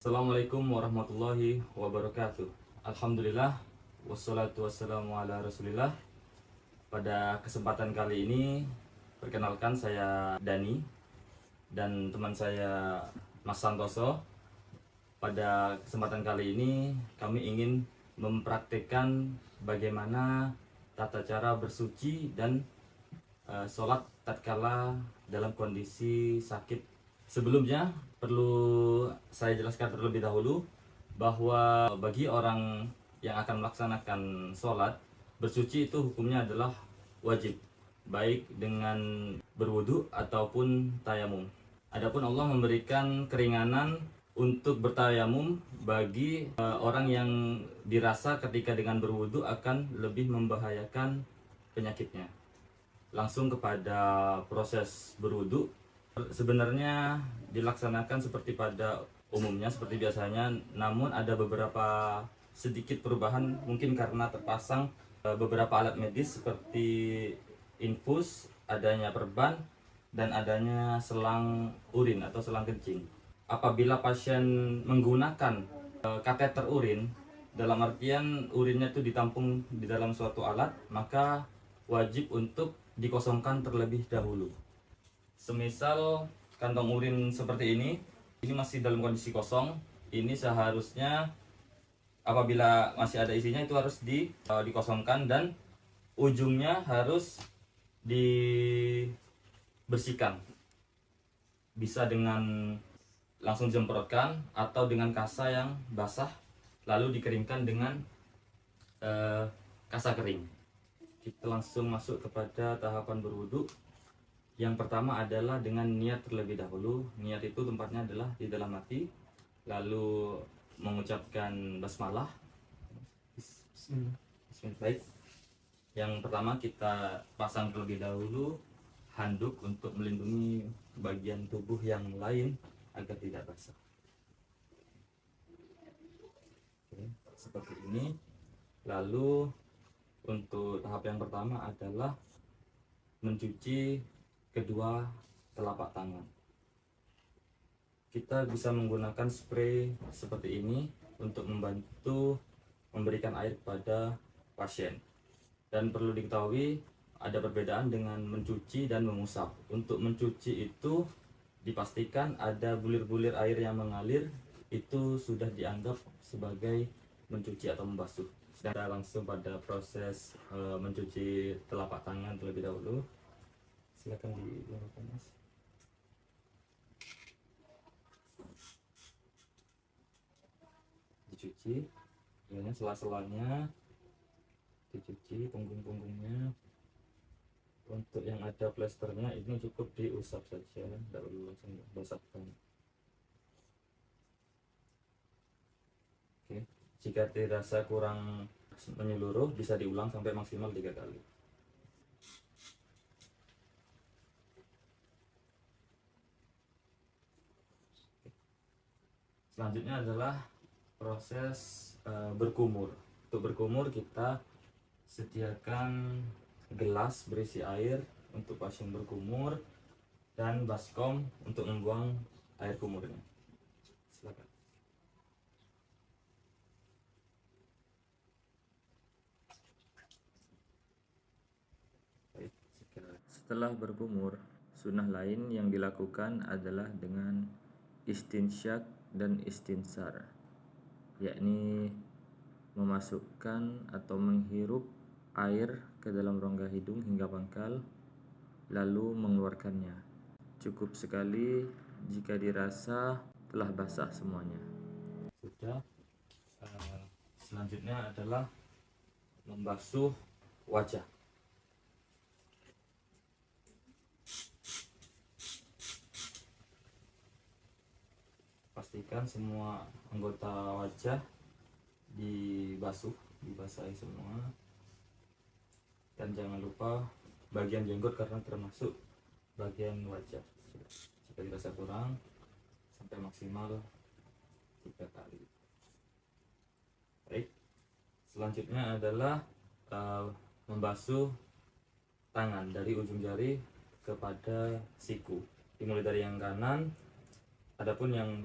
Assalamualaikum warahmatullahi wabarakatuh. Alhamdulillah, wassalatu wassalamu ala rasulillah. Pada kesempatan kali ini, perkenalkan saya Dani dan teman saya Mas Santoso. Pada kesempatan kali ini, kami ingin mempraktikkan bagaimana tata cara bersuci dan sholat tatkala dalam kondisi sakit. Sebelumnya perlu saya jelaskan terlebih dahulu bahwa bagi orang yang akan melaksanakan sholat, bersuci itu hukumnya adalah wajib, baik dengan berwudu ataupun tayamum. Adapun Allah memberikan keringanan untuk bertayamum bagi orang yang dirasa ketika dengan berwudu akan lebih membahayakan penyakitnya. Langsung kepada proses berwudu, sebenarnya dilaksanakan seperti pada umumnya, seperti biasanya, namun ada beberapa sedikit perubahan, mungkin karena terpasang beberapa alat medis seperti infus, adanya perban, dan adanya selang urin atau selang kencing. Apabila pasien menggunakan kateter urin, dalam artian urinnya itu ditampung di dalam suatu alat, maka wajib untuk dikosongkan terlebih dahulu. Semisal kantong urin seperti ini masih dalam kondisi kosong, ini seharusnya apabila masih ada isinya itu harus dikosongkan dan ujungnya harus dibersihkan. Bisa dengan langsung disemprotkan atau dengan kasa yang basah lalu dikeringkan dengan kasa kering. Kita langsung masuk kepada tahapan berwudu. Yang pertama adalah dengan niat terlebih dahulu. Niat itu tempatnya adalah di dalam hati, lalu mengucapkan basmalah. Bismillah. Baik. Yang pertama kita pasang terlebih dahulu handuk untuk melindungi bagian tubuh yang lain agar tidak basah. Oke, seperti ini. Lalu untuk tahap yang pertama adalah mencuci kedua telapak tangan. Kita bisa menggunakan spray seperti ini untuk membantu memberikan air kepada pasien. Dan perlu diketahui ada perbedaan dengan mencuci dan mengusap. Untuk mencuci itu dipastikan ada bulir-bulir air yang mengalir, itu sudah dianggap sebagai mencuci atau membasuh. Kita langsung pada proses mencuci telapak tangan terlebih dahulu. Silakan dilakukan, Mas. Dicuci, kemudian sela-selanya dicuci, punggung-punggungnya. Untuk yang ada plesternya ini cukup diusap saja, tidak perlu langsung basahkan. Oke, jika dirasa kurang menyeluruh bisa diulang sampai maksimal 3 kali. Selanjutnya adalah proses berkumur. Untuk berkumur kita sediakan gelas berisi air untuk pasien berkumur dan baskom untuk membuang air kumurnya. Silakan. Baik, setelah berkumur, sunnah lain yang dilakukan adalah dengan istinsyak dan istinsar, yakni memasukkan atau menghirup air ke dalam rongga hidung hingga pangkal lalu mengeluarkannya. Cukup sekali jika dirasa telah basah semuanya. Sudah. Selanjutnya adalah membasuh wajah. Pastikan semua anggota wajah dibasahi semua, dan jangan lupa bagian jenggot karena termasuk bagian wajah. Jika dirasa kurang, sampai maksimal 3 kali. Baik, selanjutnya adalah membasuh tangan dari ujung jari kepada siku, dimulai dari yang kanan. Adapun yang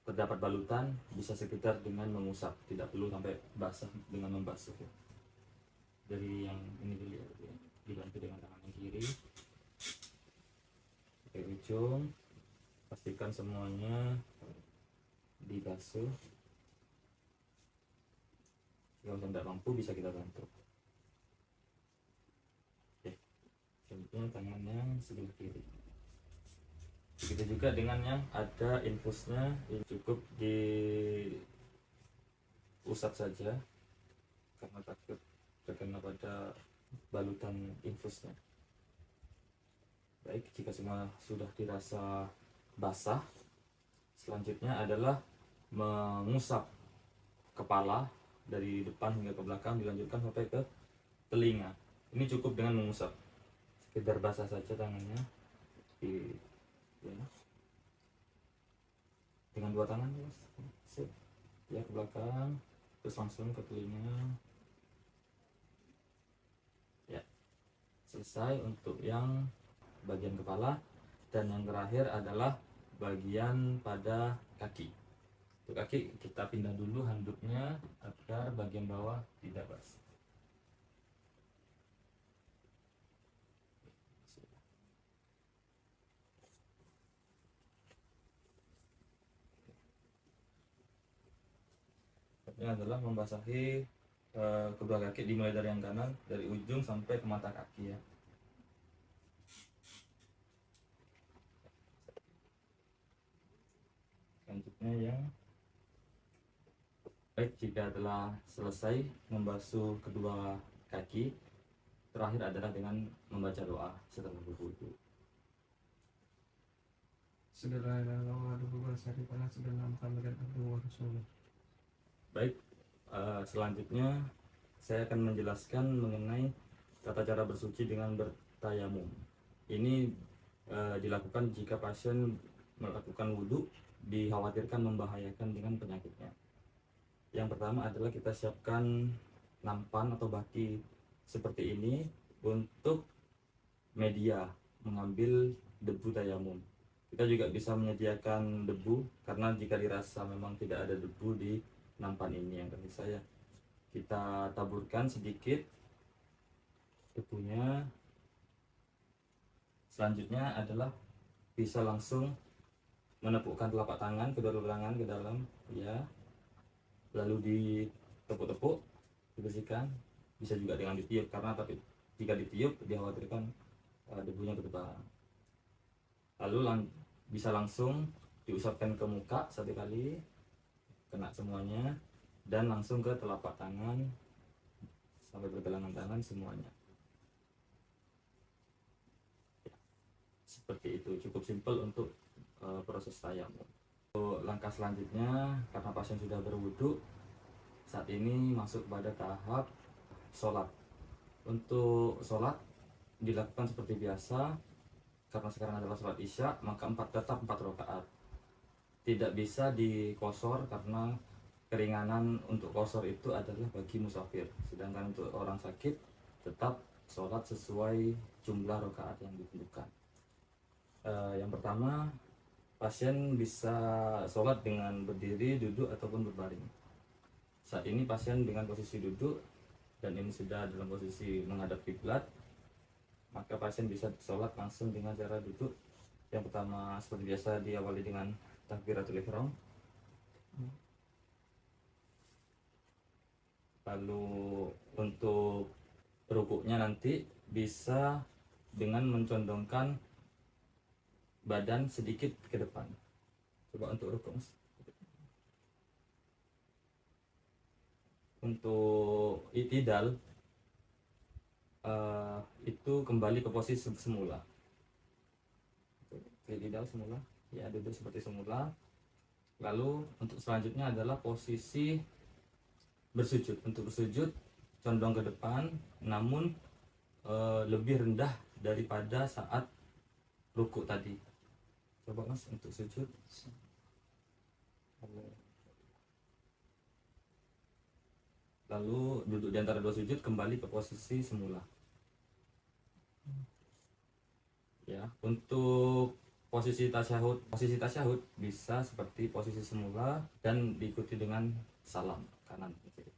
terdapat balutan bisa sekitar dengan mengusap, tidak perlu sampai basah dengan membasuh ya. Dari yang ini dulu ya, dibantu dengan tangan yang kiri pakai ujung, pastikan semuanya dibasuh. Kalau tidak mampu bisa kita bantu. Oke, selanjutnya tangannya sebelah kiri. Begitu juga dengan yang ada infusnya, ini cukup diusap saja karena takut terkena pada balutan infusnya. Baik, jika semua sudah dirasa basah, selanjutnya adalah mengusap kepala dari depan hingga ke belakang, dilanjutkan sampai ke telinga. Ini cukup dengan mengusap, sekedar basah saja tangannya ya. Dengan dua tangan ya, ya ke belakang, terus langsung ke telinga ya. Selesai untuk yang bagian kepala. Dan yang terakhir adalah bagian pada kaki. Untuk kaki kita pindah dulu handuknya agar bagian bawah tidak basah. Ini adalah membasahi kedua kaki, dimulai dari yang kanan, dari ujung sampai ke mata kaki ya. Selanjutnya yang baik, jika telah selesai membasuh kedua kaki, terakhir adalah dengan membaca doa setelah berwudu. Baik, selanjutnya saya akan menjelaskan mengenai tata cara bersuci dengan bertayamum. Ini dilakukan jika pasien melakukan wudhu dikhawatirkan membahayakan dengan penyakitnya. Yang pertama adalah kita siapkan nampan atau baki seperti ini untuk media mengambil debu tayamum. Kita juga bisa menyediakan debu, karena jika dirasa memang tidak ada debu di nampan ini yang tadi saya, kita taburkan sedikit debunya. Selanjutnya adalah bisa langsung menepukkan telapak tangan, kedua tangan ke dalam ya, lalu ditepuk-tepuk, dibersihkan. Bisa juga dengan ditiup, karena tapi jika ditiup dikhawatirkan debunya bertebaran. Lalu bisa langsung diusapkan ke muka satu kali, kena semuanya, dan langsung ke telapak tangan sampai pergelangan tangan semuanya. Seperti itu, cukup simpel untuk proses tayamum. Langkah selanjutnya, karena pasien sudah berwudu, saat ini masuk pada tahap sholat. Untuk sholat dilakukan seperti biasa, karena sekarang adalah sholat isya, maka tetap 4 rakaat. Tidak bisa dikosor, karena keringanan untuk kosor itu adalah bagi musafir, sedangkan untuk orang sakit tetap sholat sesuai jumlah rakaat yang ditentukan. Yang pertama, pasien bisa sholat dengan berdiri, duduk, ataupun berbaring. Saat ini pasien dengan posisi duduk dan ini sudah dalam posisi menghadap kiblat, maka pasien bisa sholat langsung dengan cara duduk. Yang pertama seperti biasa diawali dengan takbiratul ihram, lalu untuk rukuknya nanti bisa dengan mencondongkan badan sedikit ke depan. Coba untuk rukuk. Untuk itidal itu kembali ke posisi semula. Itidal semula ya, duduk seperti semula. Lalu untuk selanjutnya adalah posisi bersujud. Untuk bersujud condong ke depan, namun lebih rendah daripada saat rukuk tadi. Coba mas untuk sujud. Lalu duduk di antara dua sujud, kembali ke posisi semula. Ya, untuk posisi tasyahud bisa seperti posisi semula dan diikuti dengan salam kanan kiri.